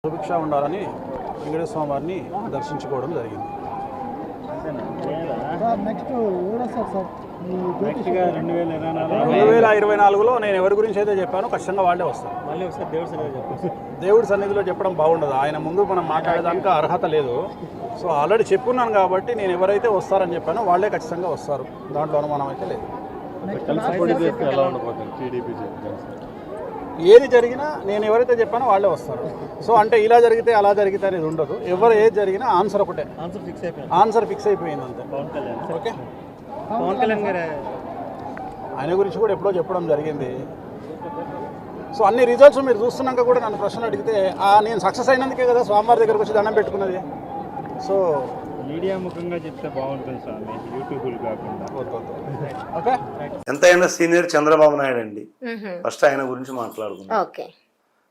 సుభిక్ష ఉండాలని వెంకటేశ్వర స్వామి వారిని దర్శించుకోవడం జరిగింది. నెక్స్ట్ 2024లో నేను ఎవరి గురించి అయితే చెప్పానో ఖచ్చితంగా వాళ్ళే వస్తారు. మళ్ళీ ఒకసారి దేవుడి సన్నిధిలో చెప్పడం బాగుండదు. ఆయన ముందు మనం మాట్లాడేదానికి అర్హత లేదు. సో ఆల్రెడీ చెప్పున్నాను కాబట్టి నేను ఎవరైతే వస్తారని చెప్పానో వాళ్ళే ఖచ్చితంగా వస్తారు. దాంట్లో అనుమానం అయితే లేదు. ఏది జరిగినా నేను ఎవరైతే చెప్పానో వాళ్ళే వస్తారు. సో అంటే ఇలా జరిగితే అలా జరిగితే అనేది ఉండదు. ఎవరు ఏది జరిగినా ఆన్సర్ ఒకటే, ఆన్సర్ ఫిక్స్ అయిపోయింది అంతే. ఓకే, పవన్ కళ్యాణ్ గారు ఆయన గురించి కూడా ఎప్పుడో చెప్పడం జరిగింది. సో అన్ని రిజల్ట్స్ మీరు చూస్తున్నాక కూడా నన్ను ప్రశ్నలు అడిగితే నేను సక్సెస్ అయినందుకే కదా స్వామివారి దగ్గరకు వచ్చి దండం పెట్టుకున్నది. సో మీడియా ముఖంగా చెప్తే బాగుంటుంది స్వామి, యూట్యూబ్ కాకుండా. ఓకే, ఎంతైనా సీనియర్ చంద్రబాబు నాయుడు అండి. ఫస్ట్ ఆయన గురించి మాట్లాడుకుందాం. ఓకే,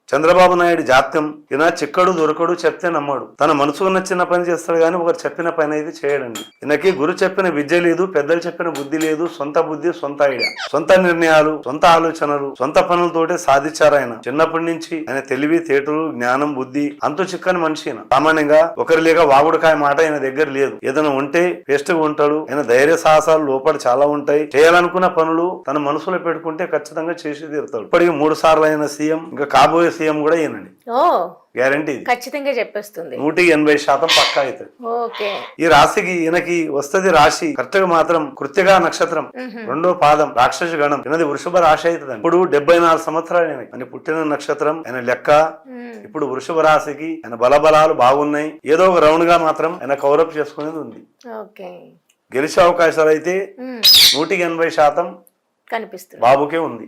చంద్రబాబు నాయుడు జాత్యం ఈయన చిక్కడు దొరకడు చెప్తే నమ్మడు. తన మనసుకు నచ్చిన పని చేస్తాడు కానీ ఒకరు చెప్పిన పని అయితే చేయడండి. ఈయనకి గురు చెప్పిన విద్య లేదు, పెద్దలు చెప్పిన బుద్ధి లేదు. సొంత బుద్ధి, సొంత ఐడియా, సొంత నిర్ణయాలు, సొంత ఆలోచనలు, సొంత పనులతోటే సాధించారు ఆయన. చిన్నప్పటి నుంచి ఆయన తెలివి తేటలు, జ్ఞానం, బుద్ధి అంతు చిక్కని మనిషి. సామాన్యంగా ఒకరి లేక వాగుడుకాయ మాట ఆయన దగ్గర లేదు. ఏదైనా ఉంటే పేస్ట్గా ఉంటాడు. ఆయన ధైర్య సాహసాలు లోపల చాలా ఉంటాయి. చేయాలనుకున్న పనులు తన మనసులో పెట్టుకుంటే ఖచ్చితంగా చేసి తీరుతాడు. ఇప్పటికి 3 సార్లు అయిన సీఎం, ఇంకా కాబోయే సీఎం కూడా ఈయనండి. గ్యారంటీ ఖచ్చితంగా చెప్పేస్తుంది. 180% పక్కా అవుతుంది. ఈ రాశికి ఈయనకి వస్తది రాశి కరెక్ట్ గా మాత్రం కృత్తిగా నక్షత్రం 2వ పాదం రాక్షస గణం. ఈయనది వృషభ రాశి అవుతుంది. ఇప్పుడు 74 సంవత్సరాలు ఆయన పుట్టిన నక్షత్రం, ఆయన లెక్క. ఇప్పుడు వృషభ రాశికి ఆయన బలబలాలు బాగున్నాయి. ఏదో ఒక రౌండ్ గా మాత్రం ఆయన కవరప్ చేసుకునేది ఉంది. గెలిచే అవకాశాలు అయితే 180% కనిపిస్తుంది. బాబుకే ఉంది,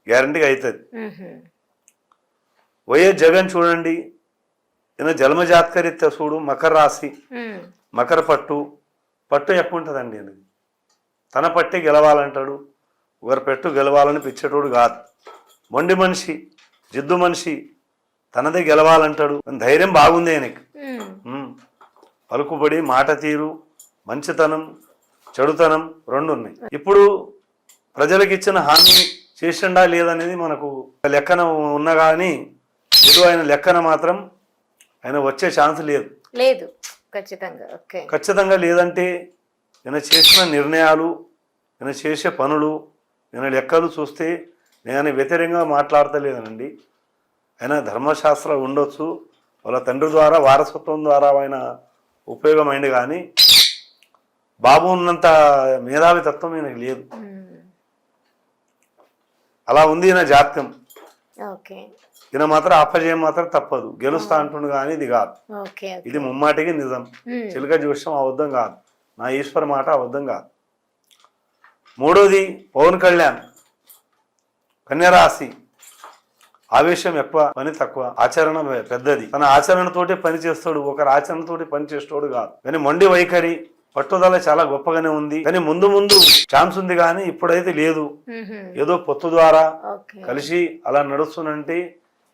గ్యారంటీగా అవుతుంది. వైఎస్ జగన్ చూడండి, ఈయన జన్మ జాతకరీత్యా చూడు మకర రాశి, మకర పట్టు ఎక్కువ ఉంటుందండి. ఈయనది తన పట్టే గెలవాలంటాడు. ఒకరి పెట్టు గెలవాలని పిచ్చేటోడు కాదు. మొండి మనిషి, జిద్దు మనిషి, తనదే గెలవాలంటాడు. ధైర్యం బాగుంది ఆయనకి. పలుకుబడి, మాట తీరు, మంచితనం, చెడుతనం 2 ఉన్నాయి. ఇప్పుడు ప్రజలకు ఇచ్చిన హామీ చేసిండా లేదనేది మనకు లెక్కన ఉన్నా కానీ ఏదో ఆయన లెక్కన మాత్రం ఆయన వచ్చే ఛాన్స్ లేదు. ఖచ్చితంగా లేదంటే ఈయన చేసిన నిర్ణయాలు, ఈయన చేసే పనులు, ఈయన లెక్కలు చూస్తే నేను వ్యతిరేకంగా మాట్లాడతలేదనండి. ఆయన ధర్మశాస్త్రాలు ఉండొచ్చు, వాళ్ళ తండ్రి ద్వారా వారసత్వం ద్వారా ఆయన ఉపయోగమైంది. కానీ బాబు ఉన్నంత మేధావి తత్వం ఈయనకి లేదు. అలా ఉంది ఈయన జాతకం. ఈయన మాత్రం అపజయం మాత్రం తప్పదు. గెలుస్తా అంటుండు కానీ ఇది కాదు. ఇది ముమ్మాటికి నిజం. చిలక జోష్యం అబద్ధం కాదు. నా ఈశ్వర మాట అబద్ధం కాదు. 3వది పవన్ కళ్యాణ్, కన్యరాశి. ఆవేశం ఎక్కువ, పని తక్కువ, ఆచరణ పెద్దది. తన ఆచరణతోటే పని చేస్తాడు, ఒకరి ఆచరణతోటి పని చేస్తాడు కాదు. కానీ మొండి వైఖరి, పట్టుదల చాలా గొప్పగానే ఉంది. కానీ ముందు ఛాన్స్ ఉంది కానీ ఇప్పుడైతే లేదు. ఏదో పొత్తు ద్వారా కలిసి అలా నడుస్తున్నంటే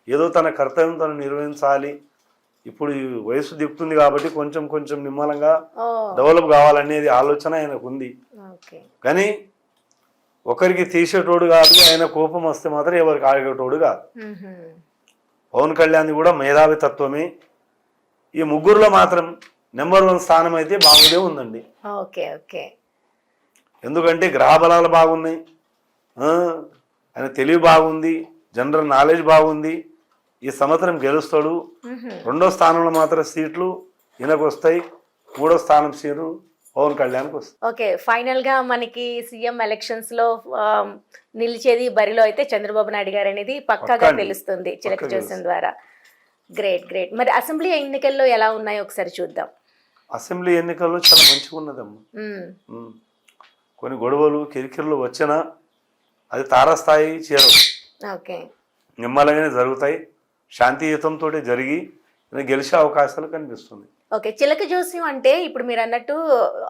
ఏదో తన కర్తవ్యం తను నిర్వహించాలి. ఇప్పుడు వయసు దిగుతుంది కాబట్టి కొంచెం నిమ్మలంగా డెవలప్ కావాలనేది ఆలోచన ఆయనకు ఉంది. కానీ ఒకరికి తీసేటోడు కాదు. ఆయన కోపం వస్తే మాత్రం ఎవరికి ఆగేటోడు కాదు. పవన్ కళ్యాణ్ కూడా మేధావి తత్వమే. ఈ ముగ్గురులో మాత్రం నెంబర్ 1 స్థానం అయితే బాగుదే ఉందండి. ఎందుకంటే గ్రహ బలాలు బాగున్నాయి, ఆయన తెలివి బాగుంది, జనరల్ నాలెడ్జ్ బాగుంది. ఈ సంవత్సరం గెలుస్తాడు. 2వ స్థానంలో మాత్రం సీట్లు ఈయనకు వస్తాయి. 3వ స్థానం సీట్లు పవన్ కళ్యాణ్కి వస్తాయి. ఓకే, ఫైనల్ గా మనకి సీఎం ఎలక్షన్స్ లో నిలిచేది బరిలో అయితే చంద్రబాబు నాయుడు గారు అనేది పక్కాగా తెలుస్తుంది చిలక జోస్యం ద్వారా. గ్రేట్. మరి అసెంబ్లీ ఎన్నికల్లో ఎలా ఉన్నాయో ఒకసారి చూద్దాం. అసెంబ్లీ ఎన్నికల్లో చాలా మంచిగా ఉన్నదమ్మా. కొన్ని గొడవలు కిరికిరులు వచ్చినా అది తారాస్థాయి చేరవు. నిమ్మలంగానే జరుగుతాయి. శాంతియుతంతో జరిగి గెలిచే అవకాశాలు కనిపిస్తుంది. ఓకే, చిలక జోస్యం అంటే ఇప్పుడు మీరు అన్నట్టు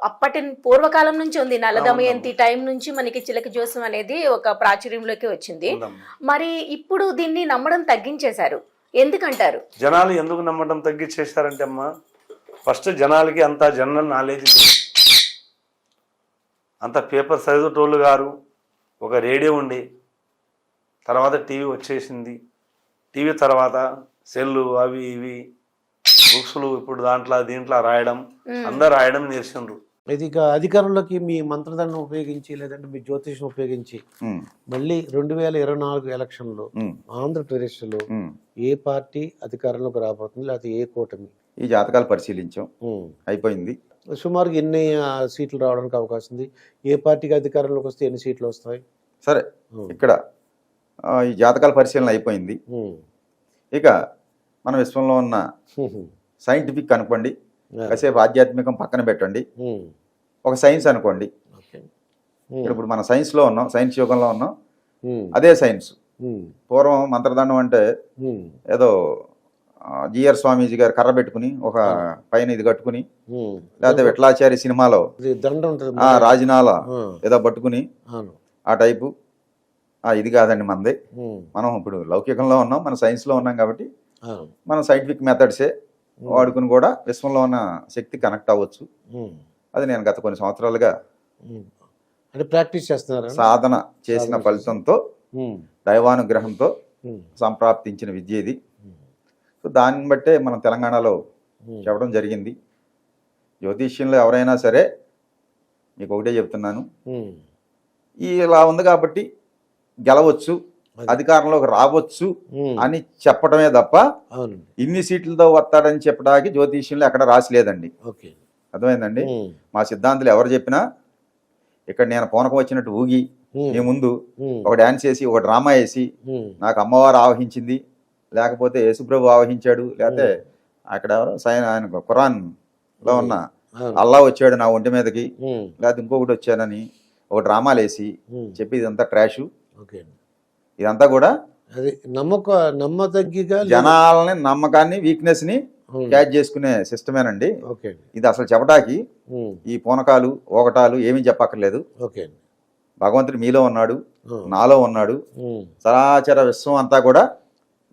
అప్పటి పూర్వకాలం నుంచి ఉంది. నలదమయంతి టైం నుంచి మనకి చిలక జోస్యం అనేది ఒక ప్రాచుర్యంలోకి వచ్చింది. మరి ఇప్పుడు దీన్ని నమ్మడం తగ్గించేశారు, ఎందుకంటారు? జనాలు ఎందుకు నమ్మడం తగ్గించేశారంటే అమ్మా, ఫస్ట్ జనాలకి అంత జనరల్ నాలెడ్జ్, అంత పేపర్ చదివేటోళ్ళు గారు. ఒక రేడియో ఉండి తర్వాత టీవీ వచ్చేసింది. టీవీ తర్వాత సెల్లు అవి ఇవి బుక్స్లు ఇప్పుడు దీంట్లో రాయడం అందరు రాయడం నేర్చుండ్రు. ఇది ఇక అధికారంలోకి మీ మంత్రదండం ఉపయోగించి లేదంటే మీ జ్యోతిషం ఉపయోగించి మళ్ళీ 2024 ఎలక్షన్లో ఆంధ్రప్రదేశ్లో ఏ పార్టీ అధికారంలోకి రాబోతుంది, లేకపోతే ఏ కూటమి? ఈ జాతకాలు పరిశీలించాం, అయిపోయింది. సుమారు ఎన్ని సీట్లు రావడానికి అవకాశం ఉంది? ఏ పార్టీకి అధికారంలోకి వస్తే ఎన్ని సీట్లు వస్తాయి? సరే, ఇక్కడ ఈ జాతకాల పరిశీలన అయిపోయింది. ఇక మన విశ్వంలో ఉన్న సైంటిఫిక్ అనుకోండి, కాసేపు ఆధ్యాత్మికం పక్కన పెట్టండి, ఒక సైన్స్ అనుకోండి. ఇప్పుడు మన సైన్స్లో ఉన్నాం, సైన్స్ యుగంలో ఉన్నాం. అదే సైన్స్. పూర్వం మంత్రదండం అంటే ఏదో జిఆర్ స్వామీజీ గారు కర్ర పెట్టుకుని ఒక పైన ఇది కట్టుకుని, లేకపోతే విఠలాచారి సినిమాలో దండం ఉంటుంది, రాజనాల ఏదో పట్టుకుని ఆ టైపు. ఇది కాదండి మనది. మనం ఇప్పుడు లౌకికంలో ఉన్నాం, మన సైన్స్లో ఉన్నాం కాబట్టి మనం సైంటిఫిక్ మెథడ్సే వాడుకుని కూడా విశ్వంలో ఉన్న శక్తి కనెక్ట్ అవ్వచ్చు. అది నేను గత కొన్ని సంవత్సరాలుగా అంటే ప్రాక్టీస్ చేస్తున్నారు. సాధన చేసిన ఫలితంతో, దైవానుగ్రహంతో సంప్రాప్తించిన విద్య ఇది. సో దాన్ని బట్టే మనం తెలంగాణలో చెప్పడం జరిగింది. జ్యోతిష్యంలో ఎవరైనా సరే మీకు ఒకటే చెప్తున్నాను, ఇలా ఉంది కాబట్టి గెలవచ్చు, అధికారంలోకి రావచ్చు అని చెప్పడమే తప్ప ఇన్ని సీట్లతో వస్తాడని చెప్పడానికి జ్యోతిష్యంలో ఎక్కడ రాసిలేదండి. అర్థమైందండి? మా సిద్ధాంతులు ఎవరు చెప్పినా ఇక్కడ నేను పూనకం వచ్చినట్టు ఊగి మీ ముందు ఒక డాన్స్ వేసి ఒక డ్రామా వేసి నాకు అమ్మవారు ఆవహించింది, లేకపోతే యేసుప్రభు ఆవహించాడు, లేకపోతే అక్కడ ఎవరో ఆయన ఖురాన్ లో ఉన్న అల్లా వచ్చాడు నా ఒంటి మీదకి, లేకపోతే ఇంకొకటి వచ్చానని ఒక డ్రామాలు వేసి చెప్పి ఇదంతా ట్రాషు. ఇదంతా కూడా జనాలని నమ్మకాన్ని వీక్నెస్ ని క్యాచ్ చేసుకునే సిస్టమేనండి. ఇది అసలు చెప్పడానికి ఈ పూనకాలు ఒకటాలు ఏమీ చెప్పక్కర్లేదు. భగవంతుడు మీలో ఉన్నాడు, నాలో ఉన్నాడు, చరాచర విశ్వం అంతా కూడా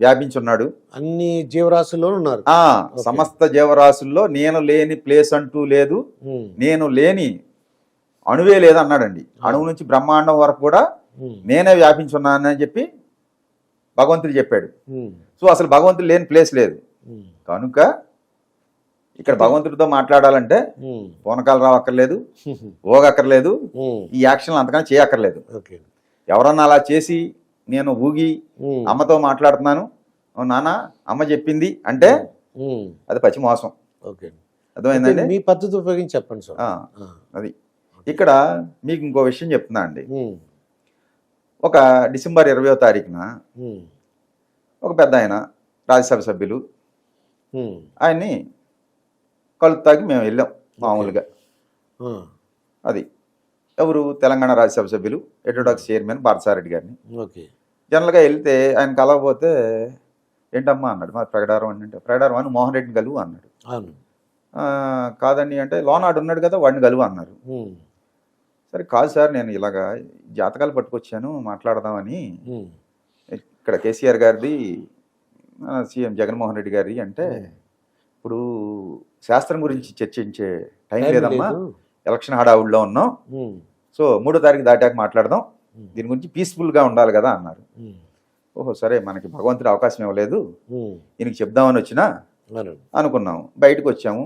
వ్యాపించున్నాడు, అన్ని జీవరాశుల్లో ఉన్నారు. సమస్త జీవరాశుల్లో నేను లేని ప్లేస్ అంటూ లేదు, నేను లేని అణువే లేదు అన్నాడండి. అణువు నుంచి బ్రహ్మాండం వరకు కూడా నేనే వ్యాపించున్నానని చెప్పి భగవంతుడు చెప్పాడు. సో అసలు భగవంతుడు లేని ప్లేస్ లేదు. కనుక ఇక్కడ భగవంతుడితో మాట్లాడాలంటే పూనకాలు రావక్కర్లేదు, ఓగక్కర్లేదు, ఈ యాక్షన్లు అంతకన్నా చేయక్కర్లేదు. ఎవరన్నా అలా చేసి నేను ఊగి అమ్మతో మాట్లాడుతున్నాను, నాన్న అమ్మ చెప్పింది అంటే అది పచ్చి మోసం. అర్థమైందండి? మీ పద్ధతి ఉపయోగించి చెప్పండి సార్. అది ఇక్కడ మీకు ఇంకో విషయం చెప్తున్నా అండి. ఒక డిసెంబర్ 20వ తారీఖున ఒక పెద్ద ఆయన రాజ్యసభ సభ్యులు ఆయన్ని కలుతాకి మేము వెళ్ళాం మామూలుగా. అది ఎవరు? తెలంగాణ రాజ్యసభ సభ్యులు హెటెరోడాక్స్ చైర్మన్ భారతసారెడ్డి గారిని. జనరల్గా వెళ్తే ఆయన కలవకపోతే ఏంటమ్మా అన్నాడు, మా ప్రగడారం అంటే ప్రగడారం అని మోహన్ రెడ్డిని కలువు అన్నాడు. కాదండి అంటే లోనాడు ఉన్నాడు కదా వాడిని కలువు అన్నారు. సరే కాదు సార్, నేను ఇలాగా జాతకాలు పట్టుకొచ్చాను మాట్లాడదామని, ఇక్కడ కేసీఆర్ గారిది సీఎం జగన్మోహన్ రెడ్డి గారి అంటే ఇప్పుడు శాస్త్రం గురించి చర్చించే టైం లేదమ్మా, ఎలక్షన్ హడావుడిలో ఉన్నాం, సో 3వ తారీఖు దాటాక మాట్లాడదాం, దీని గురించి పీస్ఫుల్గా ఉండాలి కదా అన్నారు. ఓహో సరే, మనకి భగవంతుడు అవకాశం ఇవ్వలేదు, ఈయనకి చెప్దామని వచ్చినా అనుకున్నాము. బయటకు వచ్చాము,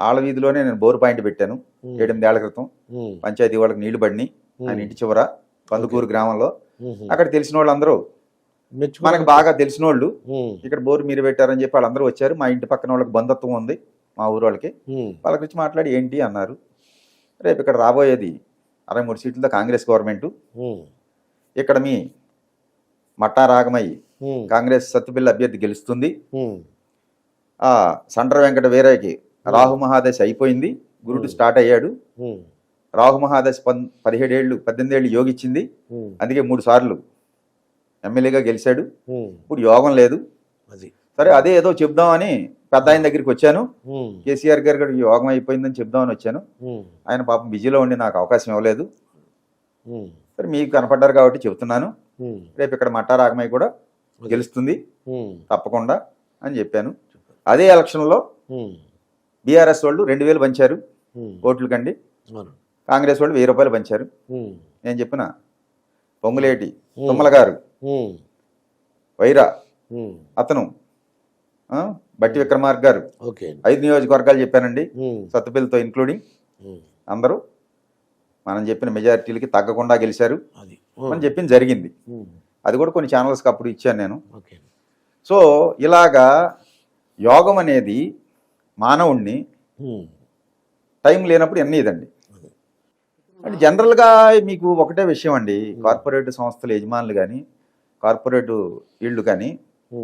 ఆళ్ళ వీధిలోనే నేను బోర్ పాయింట్ పెట్టాను 7-8 ఏళ్ల క్రితం. పంచాయతీ వాళ్ళకి నీళ్లు పడినాయి ఆయన ఇంటి చివర కందుకూరు గ్రామంలో. అక్కడ తెలిసిన వాళ్ళందరూ, మనకు బాగా తెలిసిన వాళ్ళు, ఇక్కడ బోర్ మీరు పెట్టారని చెప్పి వాళ్ళందరూ వచ్చారు. మా ఇంటి పక్కన వాళ్ళకి బంధుత్వం ఉంది మా ఊరు వాళ్ళకి. వాళ్ళకి వచ్చి మాట్లాడి ఏంటి అన్నారు, రేపు ఇక్కడ రాబోయేది 63 సీట్లతో కాంగ్రెస్ గవర్నమెంట్, ఇక్కడ మీ మట్టా రాగమయ్యి కాంగ్రెస్ సత్తుపిల్ల అభ్యర్థి గెలుస్తుంది, సండ్ర వెంకట వీరయ్యకి రాహు మహాదశ అయిపోయింది, గురుడు స్టార్ట్ అయ్యాడు, రాహు మహాదశ 18 ఏళ్ళు యోగిచ్చింది, అందుకే 3 సార్లు ఎమ్మెల్యేగా గెలిచాడు, ఇప్పుడు యోగం లేదు. సరే అదే ఏదో చెప్దామని పెద్ద ఆయన దగ్గరికి వచ్చాను, కేసీఆర్ గారు యోగం అయిపోయిందని చెప్దామని వచ్చాను. ఆయన పాపం బిజీలో ఉండి నాకు అవకాశం ఇవ్వలేదు. సరే మీకు కనపడ్డారు కాబట్టి చెప్తున్నాను, రేపు ఇక్కడ మట్టా రాగమయ్య కూడా గెలుస్తుంది తప్పకుండా అని చెప్పాను. అదే ఎలక్షన్లో బీఆర్ఎస్ వాళ్ళు 2000 పంచారు ఓట్లు కండి, కాంగ్రెస్ వాళ్ళు 1000 రూపాయలు పంచారు. నేను చెప్పిన పొంగులేటి తుమ్మల గారు వైరా అతను బట్టి విక్రమార్క గారు ఓకే 5 నియోజకవర్గాలు చెప్పానండి, ఉమ్, సత్తుపల్లితో ఇన్క్లూడింగ్. ఉమ్, అందరూ మనం చెప్పిన మెజారిటీలకి తగ్గకుండా గెలిచారు. అది మనం చెప్పింది జరిగింది. ఉమ్, అది కూడా కొన్ని ఛానల్స్కి అప్పుడు ఇచ్చాను నేను. ఓకే సో ఇలాగా యోగం అనేది మానవుణ్ణి ఉమ్, టైం లేనప్పుడు ఎన్నీదండి. అంటే జనరల్గా మీకు ఒకటే విషయం అండి, కార్పొరేట్ సంస్థల యజమానులు కానీ కార్పొరేట్ వీళ్ళు కానీ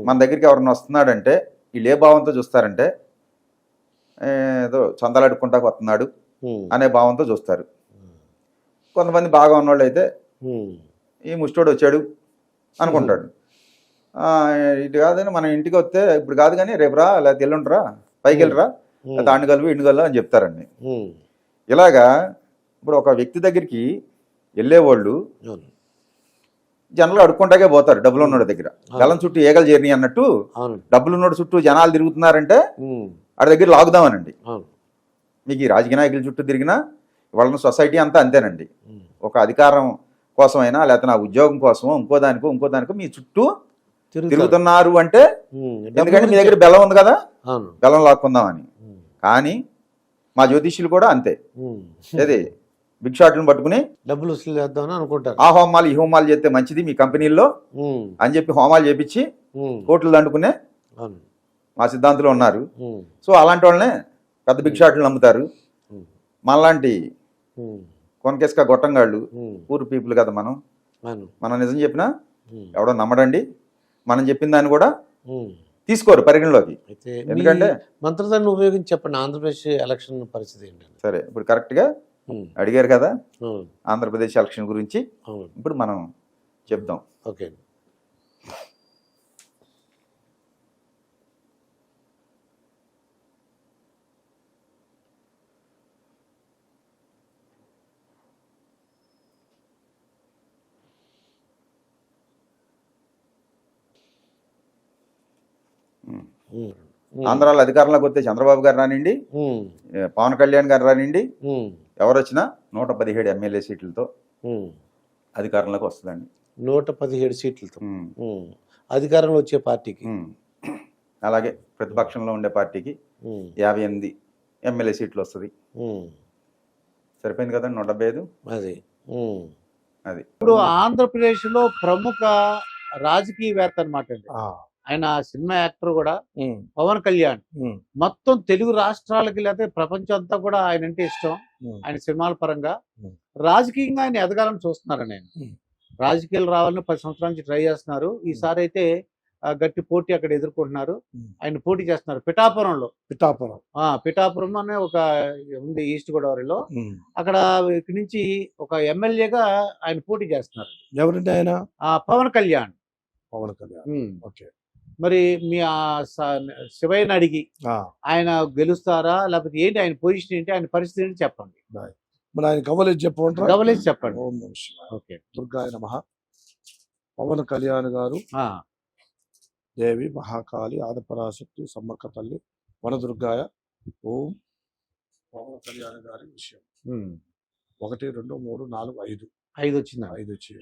మన దగ్గరికి ఎవరన్నా వస్తున్నాడంటే వీళ్ళు ఏ భావంతో చూస్తారంటే ఏదో చందాలు అడుక్కుంటా వస్తున్నాడు ఉమ్, అనే భావంతో చూస్తారు. కొంతమంది బాగా ఉన్నవాళ్ళు అయితే ఉమ్, ఈ ముష్టోడు వచ్చాడు అనుకుంటాడు. ఇటు కాదని మన ఇంటికి వస్తే ఇప్పుడు కాదు కానీ రేపు రా, లేకపోతే ఎల్లుండిరా, పైకి వెళ్ళరా, లేకపోతే ఆండు కలువు ఇండు కలువు అని చెప్తారండి. ఉమ్, ఇలాగా ఇప్పుడు ఒక వ్యక్తి దగ్గరికి వెళ్ళేవాళ్ళు అవును జనాలు అడుక్కుంటాకే పోతారు డబ్బులు ఉన్నోడి దగ్గర. గలం చుట్టూ ఏగలు చేరిని అన్నట్టు అవును డబ్బులు ఉన్నోడి చుట్టూ జనాలు తిరుగుతున్నారంటే ఉమ్, ఆడి దగ్గర లాగుదామనండి. అవును మీకు ఈ రాజకీయ నాయకుల చుట్టూ తిరిగినా వాళ్ళ సొసైటీ అంతా అంతేనండి. ఉమ్, ఒక అధికారం కోసమైనా లేకపోతే నా ఉద్యోగం కోసమో ఇంకో దానికో మీ చుట్టూ తిరుగుతున్నారు అంటే ఉమ్, ఎందుకంటే మీ దగ్గర బెల్లం ఉంది కదా, అవును బెల్లం లాక్కుందామని. ఉమ్, కానీ మా జ్యోతిష్యులు కూడా అంతే, ఉమ్, ఏది బిగ్ షాట్లను పట్టుకుని డబ్బులు వసూలు చేద్దామని అనుకుంటారు. ఆ హోమాలు ఈ హోమాలు చేస్తే మంచిది మీ కంపెనీల్లో ఉమ్, అని చెప్పి హోమాలు చేపించి ఉమ్, కోట్లు దండుకునే అవును మా సిద్ధాంతులు ఉన్నారు. ఉమ్, సో అలాంటి వాళ్ళనే పెద్ద బిగ్ షాట్లు నమ్ముతారు. ఉమ్, మనలాంటి ఉమ్, కొనకేసుక గొట్టంగాళ్ళు ఉమ్, పూర్ పీపుల్ కదా మనం. అవును మనం నిజం చెప్పినా ఉమ్, ఎవడో నమ్మడండి, మనం చెప్పిన దాన్ని కూడా ఉమ్. తీసుకోరు పరిగణలోకి. అయితే ఎందుకంటే మంత్రదాన్ని ఉపయోగించి చెప్పండి ఆంధ్రప్రదేశ్ ఎలక్షన్ పరిస్థితి ఏంటండి? సరే ఇప్పుడు కరెక్ట్గా ఉమ్, అడిగారు కదా అవును ఆంధ్రప్రదేశ్ ఎలక్షన్ గురించి, అవును ఇప్పుడు మనం చెప్దాం. ఓకే ఉమ్, ఆంధ్రాలో అధికారంలోకి వస్తే చంద్రబాబు గారు రానివ్వండి, ఉమ్, పవన్ కళ్యాణ్ గారు రానివ్వండి, ఉమ్, ఎవరు వచ్చినా 117 ఎమ్మెల్యే సీట్లతో ఉమ్. అధికారంలోకి వస్తుందండి. 117 సీట్లతో ఉమ్, ఉమ్. అధికారంలో వచ్చే పార్టీకి ఉమ్. అలాగే ప్రతిపక్షంలో ఉండే పార్టీకి ఉమ్, 58 ఎమ్మెల్యే సీట్లు వస్తుంది. ఉమ్. సరిపోయింది కదండి 175. అది ఉమ్. అది ఇప్పుడు ఆంధ్రప్రదేశ్లో ప్రముఖ రాజకీయవేత్త అనమాట అండి ఆయన, సినిమా యాక్టర్ కూడా పవన్ కళ్యాణ్. మొత్తం తెలుగు రాష్ట్రాలకి లేకపోతే ప్రపంచం అంతా కూడా ఆయన అంటే ఇష్టం. ఆయన సినిమాల పరంగా రాజకీయంగా ఆయన ఎదగాలని చూస్తున్నారని ఆయన రాజకీయాలు రావాలని 10 సంవత్సరాల నుంచి ట్రై చేస్తున్నారు. ఈసారి అయితే గట్టి పోటీ అక్కడ ఎదుర్కొంటున్నారు. ఆయన పోటీ చేస్తున్నారు పిఠాపురంలో. పిఠాపురం అనే ఒక ఉంది ఈస్ట్ గోదావరిలో. అక్కడ ఇక్కడి నుంచి ఒక ఎమ్మెల్యేగా ఆయన పోటీ చేస్తున్నారు. ఎవరంటే ఆయన? పవన్ కళ్యాణ్. ఓకే. మరి మీ శివయ్యని అడిగి ఆయన గెలుస్తారా లేకపోతే ఏంటి, ఆయన పొజిషన్ ఏంటి, ఆయన పరిస్థితి ఏంటి చెప్పండి. మరి ఆయన గమలేసి చెప్పండి. గమనించి చెప్పండి. ఓం నమః శివాయ. ఓకే. దుర్గాయ నమః. పవన్ కళ్యాణ్ గారు దేవి మహాకాళి ఆదిపరాశక్తి సమ్మక్క తల్లి వనదుర్గాయ. ఓం పవన్ కళ్యాణ్ గారి విషయం 1 2 3 4 5 5 వచ్చింది. 5 వచ్చి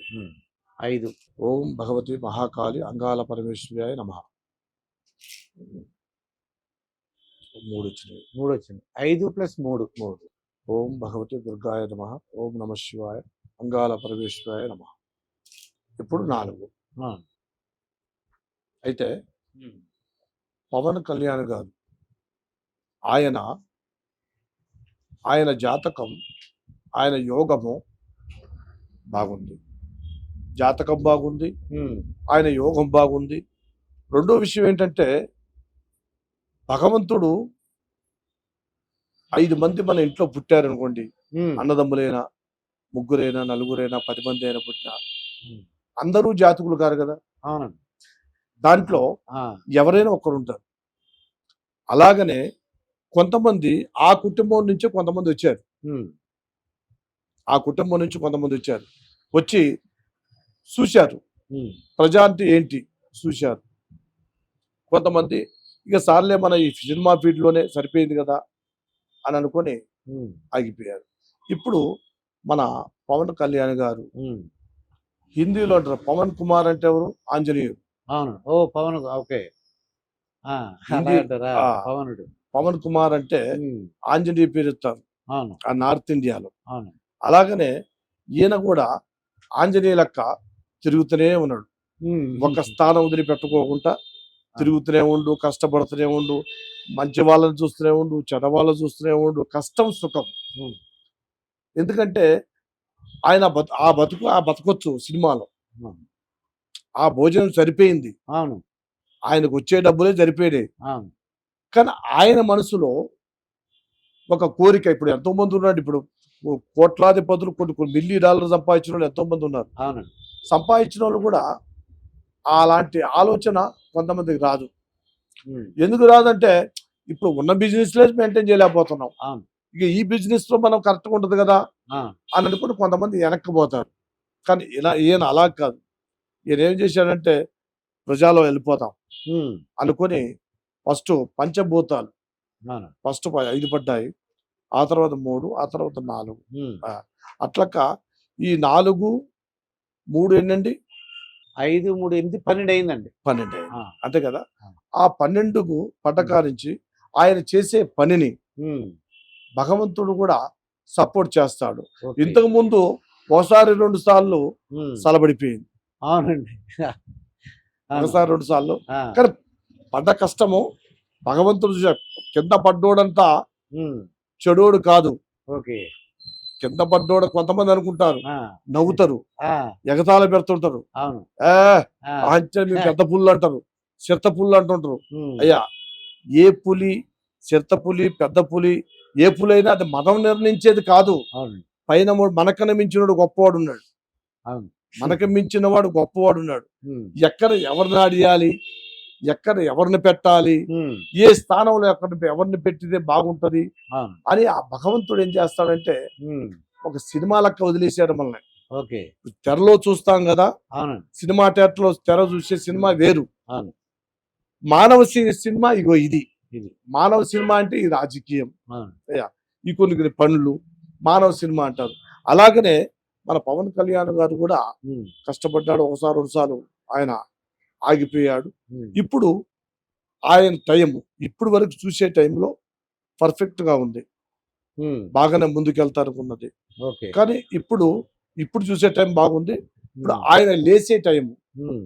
5. ఓం భగవతి మహాకాళి అంగాల పరమేశ్వర్యాయ నమః. 3 వచ్చినాయి. 3 వచ్చింది. 5 + 3. ఓం భగవతి దుర్గాయ నమః. ఓం నమః శివాయ అంగాల పరమేశ్వరాయ నమః. ఇప్పుడు 4. అయితే పవన్ కళ్యాణ్ గారు ఆయన జాతకం, ఆయన యోగము బాగుంది. జాతకం బాగుంది, ఆయన యోగం బాగుంది. రెండో విషయం ఏంటంటే భగవంతుడు 5 మంది మన ఇంట్లో పుట్టారనుకోండి, అన్నదమ్ములైనా 3 4 10 మంది అయినా పుట్టినా అందరూ జాతకులు కారు కదా. అవునండి. దాంట్లో ఎవరైనా ఒకరు ఉంటారు. అలాగనే కొంతమంది ఆ కుటుంబం నుంచి కొంతమంది వచ్చారు. వచ్చి చూశారు ప్రజాంతి ఏంటి చూశారు. కొంతమంది ఇక సార్లే మన ఈ సినిమా ఫీల్డ్లోనే సరిపోయింది కదా అని అనుకొని ఆగిపోయారు. ఇప్పుడు మన పవన్ కళ్యాణ్ గారు హిందీలో అంటారు పవన్ కుమార్ అంటే ఎవరు? ఆంజనేయుడు. అవును. ఓ పవన్. ఓకే. అలా అంటారా ఆ. పవనుడు. పవన్ కుమార్ అంటే ఉమ్, ఆంజనేయ పేరు ఇస్తారు అవును ఆ నార్త్ ఇండియాలో. అవును. అలాగనే ఈయన కూడా ఆంజనేయ లెక్క తిరుగుతూనే ఉన్నాడు. ఉమ్, ఒక స్థానం వదిలిపెట్టుకోకుండా తిరుగుతూనే ఉండు, కష్టపడుతూనే ఉండు, మంచి వాళ్ళని చూస్తూనే ఉండు, చెడ్డ వాళ్ళని చూస్తూనే ఉండు, కష్టం సుఖం. ఉమ్, ఎందుకంటే ఆయన ఆ బతకొచ్చు సినిమాలో. అవును ఆ భోజనం సరిపోయింది, అవును ఆయనకు వచ్చే డబ్బులే సరిపోయాయి. అవును. కానీ ఆయన మనసులో ఒక కోరిక. ఇప్పుడు ఎంతో మంది ఉన్నాడు, ఇప్పుడు కోట్లాది పదులు కొన్ని $1,000,000 సంపాదించిన వాళ్ళు ఎంతో మంది ఉన్నారు. అవునండి. సంపాదించిన వాళ్ళు కూడా అలాంటి ఆలోచన కొంతమందికి రాదు. ఉమ్, ఎందుకు రాదంటే ఇప్పుడు ఉన్న బిజినెస్ లో మెయింటైన్ చేయలేకపోతున్నాం, అవును. ఇక ఈ బిజినెస్ లో మనం కరెక్ట్గా ఉంటుంది కదా ఆ, అని అనుకుని కొంతమంది వెనక్కిపోతారు. కానీ ఈయన అలా కాదు. ఈయన ఏం చేశాడంటే ప్రజల్లో వెళ్ళిపోతాం ఉమ్, అనుకొని ఫస్ట్ పంచభూతాలు అవును. ఫస్ట్ 5 పడ్డాయి, ఆ తర్వాత 3, ఆ తర్వాత 4. ఉమ్, అట్లక ఈ 4, 3 ఎన్నండి 5, 3, 8, 12 అయిందండి. 12 ఆ, అంతే కదా. ఆ. ఆ 12కు పట్టకారించి ఆయన చేసే పనిని ఉమ్, భగవంతుడు కూడా సపోర్ట్ చేస్తాడు. ఓకే. ఇంతకు ముందు ఒకసారి 2 సార్లు ఉమ్, సలబడిపోయింది, అవునండి. అవును. ఒకసారి 2 సార్లు. ఆ, కానీ పడ్డ కష్టము భగవంతుడు కింద పడ్డోడంతా ఉమ్, చెడోడు కాదు. ఓకే. కింద పడ్డోడు కొంతమంది అనుకుంటారు, ఆ, నవ్వుతారు, ఆ, ఎగతాళి పెడుతుంటారు, అవును. ఏ ఆ, ఆంచ మీరు పెద్ద పుల్లు అంటారు, చిత్త పుల్లు అంటుంటారు. ఉమ్, అయ్యా, ఏ పులి, చిత్త పులి, పెద్ద పులి, ఏ పులి అయినా అది మతం నిర్ణయించేది కాదు. అవునండి. పైన మనకన్నా మించినవాడు గొప్పవాడు ఉన్నాడు, అవును. మనకు మించిన వాడు గొప్పవాడు ఉన్నాడు. ఉమ్, ఎక్కడ ఎవరిని ఆడియాలి, ఎక్కడ ఎవరిని పెట్టాలి, ఉమ్, ఏ స్థానంలో ఎవరిని పెట్టితే బాగుంటది అవును. అని ఆ భగవంతుడు ఏం చేస్తాడంటే ఉమ్, ఒక సినిమా లెక్క వదిలేసాడు మనల్ని. ఓకే. తెరలో చూస్తాం కదా, అవునండి. సినిమా థియేటర్లో తెర చూసే సినిమా వేరు, అవును. మానవ సినిమా ఇగో ఇది. ఇది. మానవ సినిమా అంటే ఈ రాజకీయం, అవును. ఈ కొన్ని పనులు మానవ సినిమా అంటారు. అలాగనే మన పవన్ కళ్యాణ్ గారు కూడా ఉమ్, కష్టపడ్డాడు, ఒకసారి 2 సార్లు ఆయన ఆగిపోయాడు. ఉమ్, ఇప్పుడు ఆయన టైం ఇప్పుడు వరకు చూసే టైంలో పర్ఫెక్ట్ గా ఉంది, ఉమ్, బాగానే ముందుకెళ్తారనుకున్నది. ఓకే. కానీ ఇప్పుడు చూసే టైం బాగుంది. ఇప్పుడు ఉమ్, ఆయన లేసే టైం ఉమ్,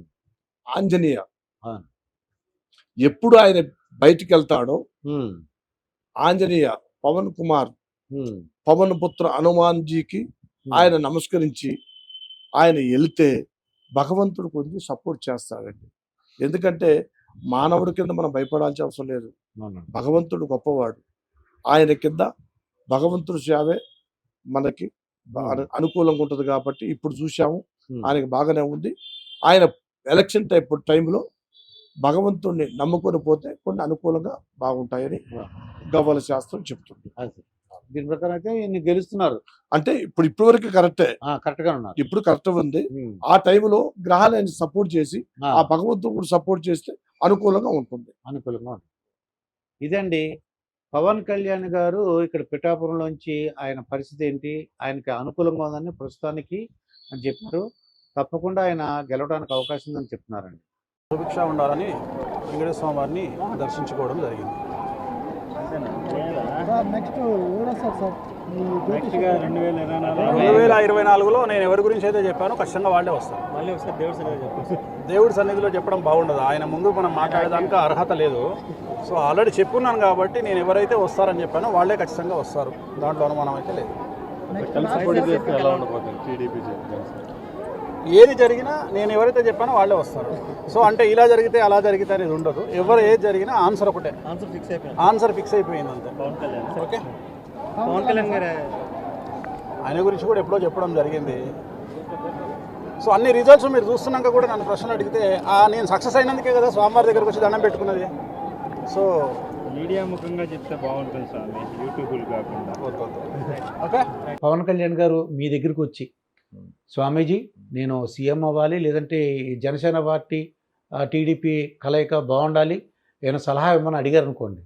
ఆంజనేయ. అవును. ఎప్పుడు ఆయన బయటికి వెళ్తాడో ఉమ్, ఆంజనేయ పవన్ కుమార్ ఉమ్, పవన్ పుత్ర హనుమాన్జీకి ఉమ్, ఆయన నమస్కరించి ఆయన వెళితే భగవంతుడు కొంచెం సపోర్ట్ చేస్తాడండి. ఎందుకంటే మానవుడి కింద మనం భయపడాల్సిన అవసరం లేదు, అవునండి. భగవంతుడు గొప్పవాడు. ఆయన కింద భగవంతుడి సేవే మనకి అనుకూలంగా ఉంటుంది. కాబట్టి ఇప్పుడు చూసాము, ఉమ్, ఆయనకి బాగానే ఉంది. ఆయన ఎలక్షన్ టైంలో భగవంతుడిని నమ్ముకొని పోతే కొన్ని అనుకూలంగా బాగుంటాయని గవ్వల శాస్త్రం చెప్తుంది. అది. దీని ప్రకారం అయితే ఈయన గెలుస్తున్నారు. అంటే ఇప్పుడు వరకు కరెక్టే, కరెక్ట్ గా ఉన్నారు. ఇప్పుడు కరెక్ట్ ఉంది. ఉమ్, ఆ టైంలో గ్రహాలు ఆయన సపోర్ట్ చేసి ఆ, ఆ భగవంతుడు కూడా సపోర్ట్ చేస్తే అనుకూలంగా ఉంటుంది. అనుకూలంగా ఉంటుంది. ఇదండి పవన్ కళ్యాణ్ గారు ఇక్కడ పిఠాపురంలోంచి ఆయన పరిస్థితి ఏంటి, ఆయనకి అనుకూలంగా ఉందని ప్రస్తుతానికి అని చెప్పారు. తప్పకుండా ఆయన గెలవడానికి అవకాశం ఉందని చెప్తున్నారండి. సుభిక్ష ఉండాలని వెంకటేశ్వర స్వామి వారిని దర్శించుకోవడం జరిగింది. నెక్స్ట్ గా 2024 2024లో నేను ఎవరి గురించి అయితే చెప్పానో ఖచ్చితంగా వాళ్ళే వస్తారు. మళ్ళీ ఒకసారి దేవుడి సన్నిధిలో చెప్పండి. దేవుడి సన్నిధిలో చెప్పడం బాగుండదు, ఆయన ముందు మనం మాట్లాడేదానికి అర్హత లేదు. సో ఆల్రెడీ చెప్పున్నాను కాబట్టి నేను ఎవరైతే వస్తారని చెప్పానో వాళ్ళే ఖచ్చితంగా వస్తారు, దాంట్లో అనుమానం అయితే లేదు. కలిసి పోటీ చేస్తే ఎలా ఉండబోతుంది టీడీపీ జనసేన? ఏది జరిగినా నేను ఎవరైతే చెప్పానో వాళ్ళే వస్తారు. సో అంటే ఇలా జరిగితే అలా జరిగితే అనేది ఉండదు, ఎవరు ఏది జరిగినా ఆన్సర్ ఒకటే, ఆన్సర్ ఫిక్స్ అయిపోయింది అంతే. పవన్ కళ్యాణ్ ఓకే, పవన్ కళ్యాణ్ గారు ఆయన గురించి కూడా ఎప్పుడో చెప్పడం జరిగింది. సో అన్ని రిజల్ట్స్ మీరు చూస్తున్నాక కూడా నన్ను ప్రశ్నలు అడిగితే నేను సక్సెస్ అయినందుకే కదా స్వామివారి దగ్గరకు వచ్చి దండం పెట్టుకున్నది. సో మీడియా ముఖంగా చెప్తే బాగుంటుంది స్వామి, యూట్యూబ్లు కాకుండా. ఓకే, పవన్ కళ్యాణ్ గారు మీ దగ్గరికి వచ్చి స్వామీజీ నేను సీఎం అవ్వాలి, లేదంటే ఈ జనసేన పార్టీ టీడీపీ కలయిక బాగుండాలి, ఏమైనా సలహా ఇవ్వమని అడిగారు అనుకోండి,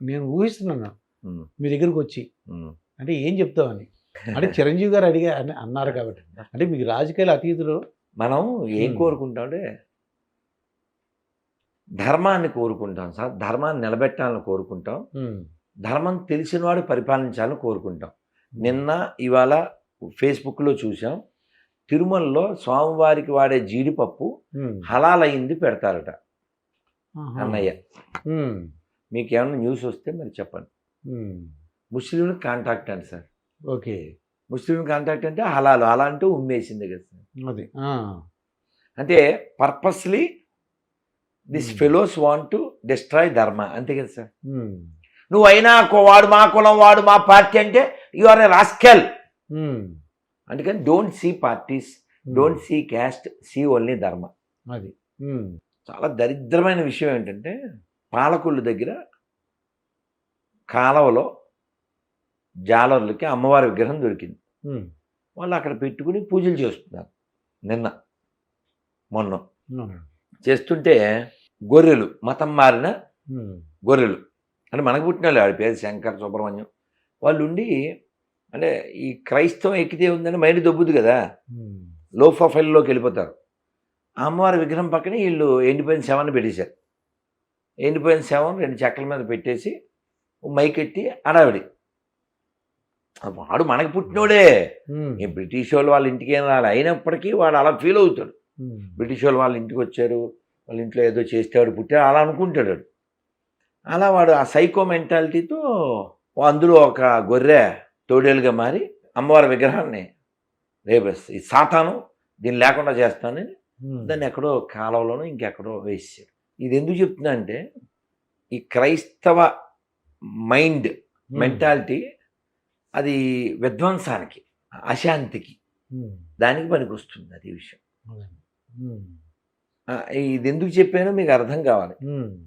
నేను ఊహిస్తున్నాను మీ దగ్గరికి వచ్చి అంటే ఏం చెప్తామని. అంటే చిరంజీవి గారు అన్నారు కాబట్టి, అంటే మీకు రాజకీయాల అతీతులు మనం ఏం కోరుకుంటామంటే ధర్మాన్ని కోరుకుంటాం సార్, ధర్మాన్ని నిలబెట్టాలని కోరుకుంటాం, ధర్మం తెలిసినవాడు పరిపాలించాలని కోరుకుంటాం. నిన్న ఇవాళ ఫేస్బుక్లో చూసాం, తిరుమలలో స్వామివారికి వాడే జీడిపప్పు హలాలయ్యింది పెడతారట అన్నయ్య. మీకు ఏమైనా న్యూస్ వస్తే మరి చెప్పండి. ముస్లింలు కాంటాక్ట్ అండి సార్. ఓకే. ముస్లిం కాంటాక్ట్ అంటే హలాలు, అలా అంటూ ఉమ్మేసింది కదా సార్. అది అంటే purposely this fellows want to destroy ధర్మ, అంతే కదా సార్. నువ్వు అయినా వాడు మా కులం, వాడు మా పార్టీ అంటే యు ఆర్ ఏ రాస్కెల్. అందుకని don't see parties, don't see caste, see only dharma. అది చాలా దరిద్రమైన విషయం ఏంటంటే, పాలకొల్లు దగ్గర కాలవలో జాలర్లకి అమ్మవారి విగ్రహం దొరికింది. వాళ్ళు అక్కడ పెట్టుకుని పూజలు చేస్తున్నారు. మొన్న చేస్తుంటే గొర్రెలు, మతం మారిన గొర్రెలు అంటే మనకు పుట్టిన వాళ్ళు, ఆడి పేరు శంకర్ సుబ్రహ్మణ్యం, వాళ్ళు ఉండి అంటే ఈ క్రైస్తవం ఎక్కితే ఉందని మైండ్ దొబ్బుద్ది కదా, లో ప్రొఫైల్లోకి వెళ్ళిపోతారు. ఆ అమ్మవారి విగ్రహం పక్కన వీళ్ళు ఎండిపోయిన శవాన్ని పెట్టేశారు. ఎండిపోయిన శవం 2 చెక్కల మీద పెట్టేసి మైకెట్టి అడావిడి. వాడు మనకి పుట్టినోడే, ఈ బ్రిటిష్ వాళ్ళు వాళ్ళ ఇంటికి ఏం రాలి, అయినప్పటికీ వాడు అలా ఫీల్ అవుతాడు. బ్రిటిష్ వాళ్ళు వాళ్ళ ఇంటికి వచ్చారు, వాళ్ళ ఇంట్లో ఏదో చేస్తాడు, పుట్టాడు, అలా అనుకుంటాడు. అలా వాడు ఆ సైకో మెంటాలిటీతో అందులో ఒక గొర్రె తోడేలుగా మారి అమ్మవారి విగ్రహాన్ని రేపేస్తాడు. ఈ సాతాను దీన్ని లేకుండా చేస్తానని దాన్ని ఎక్కడో కాలంలోనూ ఇంకెక్కడో వేసాడు. ఇది ఎందుకు చెప్తున్నా అంటే, ఈ క్రైస్తవ మైండ్ మెంటాలిటీ అది విధ్వంసానికి, అశాంతికి, దానికి పనికి వస్తుంది. అది విషయం. ఇది ఎందుకు చెప్పానో మీకు అర్థం కావాలి.